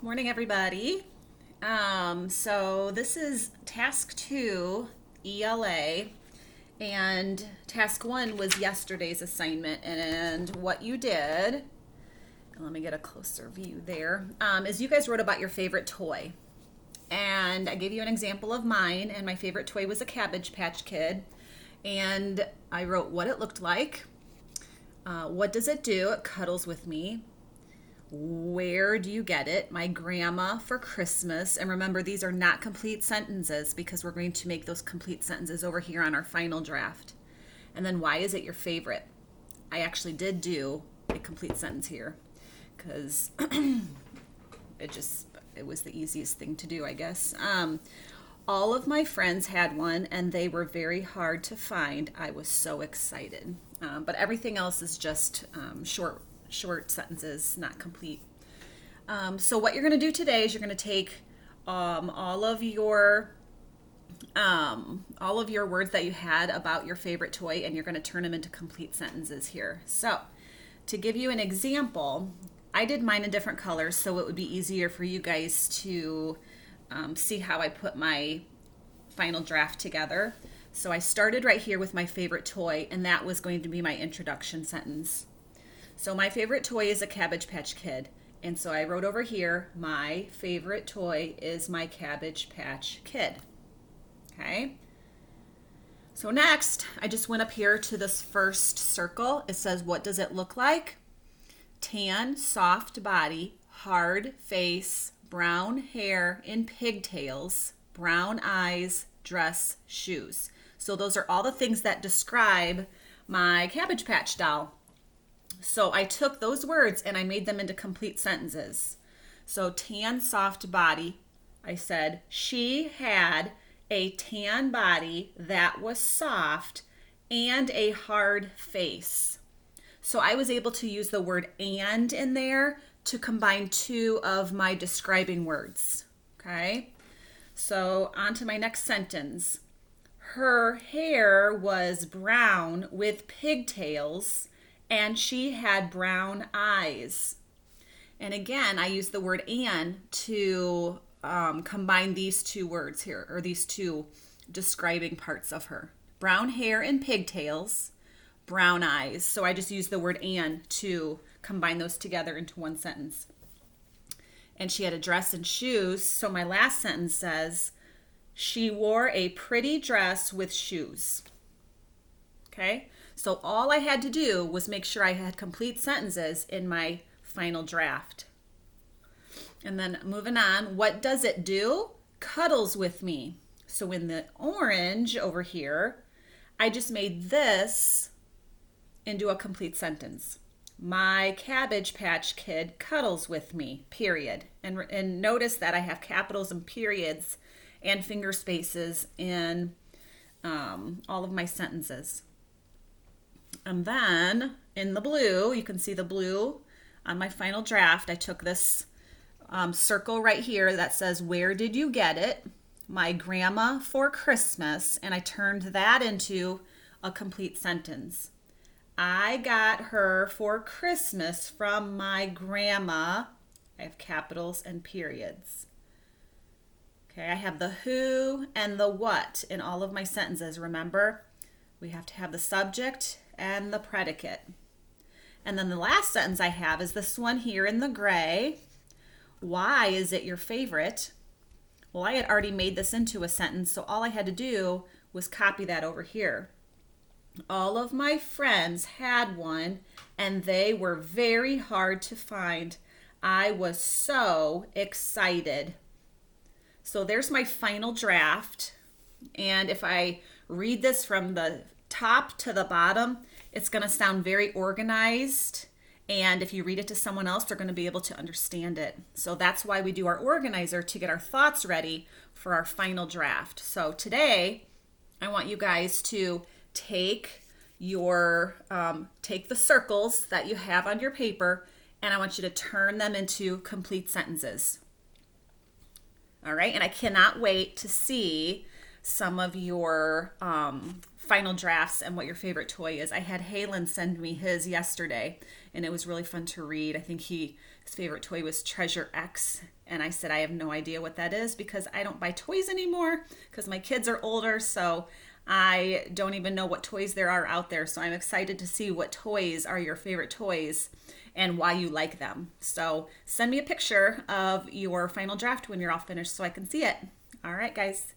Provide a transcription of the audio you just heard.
Morning, everybody. So this is task 2, ELA, and task 1 was yesterday's assignment. And what you did, and let me get a closer view there, is you guys wrote about your favorite toy. And I gave you an example of mine, and my favorite toy was a Cabbage Patch Kid. And I wrote what it looked like. What does it do? It cuddles with me. Where do you get it? My grandma for Christmas. And remember, these are not complete sentences because we're going to make those complete sentences over here on our final draft. And then why is it your favorite? I actually did do a complete sentence here because it was the easiest thing to do, I guess. All of my friends had one and they were very hard to find. I was so excited. But everything else is just short sentences, not complete. So what you're going to do today is you're going to take all of your words that you had about your favorite toy, and you're going to turn them into complete sentences here. So to give you an example, I did mine in different colors so it would be easier for you guys to see how I put my final draft together. So I started right here with my favorite toy, and that was going to be my introduction sentence. So my favorite toy is a Cabbage Patch Kid. And so I wrote over here, my favorite toy is my Cabbage Patch Kid. Okay. So next, I just went up here to this first circle. It says, what does it look like? Tan, soft body, hard face, brown hair in pigtails, brown eyes, dress, shoes. So those are all the things that describe my Cabbage Patch doll. So I took those words and I made them into complete sentences. So tan, soft body, I said, she had a tan body that was soft and a hard face. So I was able to use the word and in there to combine two of my describing words. Okay? So on to my next sentence. Her hair was brown with pigtails and she had brown eyes. And again, I use the word and to combine these two words here, or these two describing parts of her. Brown hair and pigtails, brown eyes. So I just use the word and to combine those together into one sentence. And she had a dress and shoes. So my last sentence says, she wore a pretty dress with shoes. Okay? So all I had to do was make sure I had complete sentences in my final draft. And then moving on, what does it do? Cuddles with me. So in the orange over here, I just made this into a complete sentence. My Cabbage Patch Kid cuddles with me, period. And notice that I have capitals and periods and finger spaces in all of my sentences. And then in the blue, you can see the blue on my final draft. I took this circle right here that says, where did you get it? My grandma for Christmas. And I turned that into a complete sentence. I got her for Christmas from my grandma. I have capitals and periods. Okay, I have the who and the what in all of my sentences. Remember, we have to have the subject and the predicate. And then the last sentence I have is this one here in the gray. Why is it your favorite? Well, I had already made this into a sentence, so all I had to do was copy that over here. All of my friends had one, and they were very hard to find. I was so excited. So there's my final draft. And if I read this from the top to the bottom, it's going to sound very organized. And if you read it to someone else, they're going to be able to understand it. So that's why we do our organizer, to get our thoughts ready for our final draft. So today, I want you guys to take the circles that you have on your paper, and I want you to turn them into complete sentences. All right, and I cannot wait to see some of your final drafts and what your favorite toy is. I had Halen send me his yesterday, and it was really fun to read. I think he His favorite toy was Treasure X. And I said, I have no idea what that is because I don't buy toys anymore because my kids are older. So I don't even know what toys there are out there. So I'm excited to see what toys are your favorite toys and why you like them. So send me a picture of your final draft when you're all finished so I can see it. All right, guys.